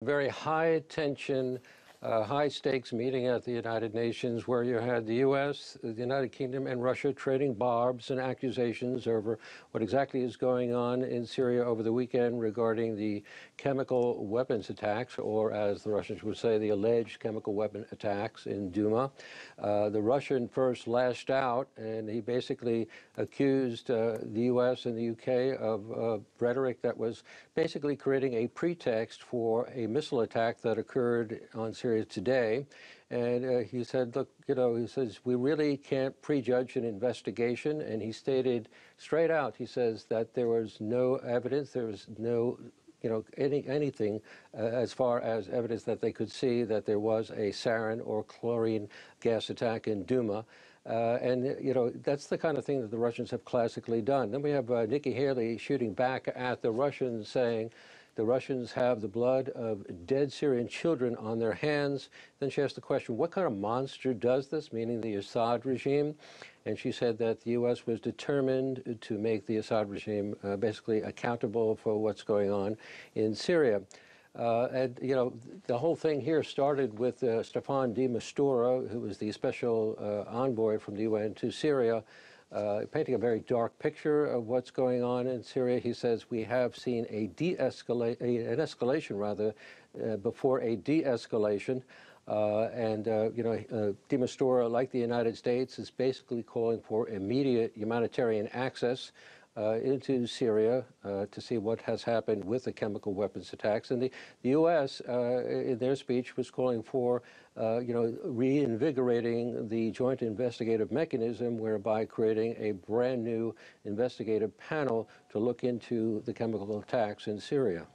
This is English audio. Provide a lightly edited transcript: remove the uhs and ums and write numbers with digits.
Very high tension, high stakes meeting at the United Nations where you had the U.S., the United Kingdom, and Russia trading barbs and accusations over what exactly is going on in Syria over the weekend regarding the chemical weapons attacks, or as the Russians would say, the alleged chemical weapon attacks in Douma. The Russian first lashed out, and he basically accused the U.S. and the U.K. of rhetoric that was basically creating a pretext for a missile attack that occurred on Syria today. And he said, look, he says, we really can't prejudge an investigation. And he stated straight out, he says that there was no evidence, there was no anything as far as evidence that they could see that there was a sarin or chlorine gas attack in Douma. That's the kind of thing that the Russians have classically done. Then we have Nikki Haley shooting back at the Russians, saying the Russians have the blood of dead Syrian children on their hands. Then she asked the question, what kind of monster does this, meaning the Assad regime? And she said that the U.S. was determined to make the Assad regime basically accountable for what's going on in Syria. The whole thing here started with Staffan de Mistura, who was the special envoy from the UN to Syria, painting a very dark picture of what's going on in Syria. He says we have seen an escalation before a de-escalation. De Mistura, like the United States, is basically calling for immediate humanitarian access into Syria to see what has happened with the chemical weapons attacks. And the U.S., in their speech, was calling for, reinvigorating the joint investigative mechanism, whereby creating a brand new investigative panel to look into the chemical attacks in Syria.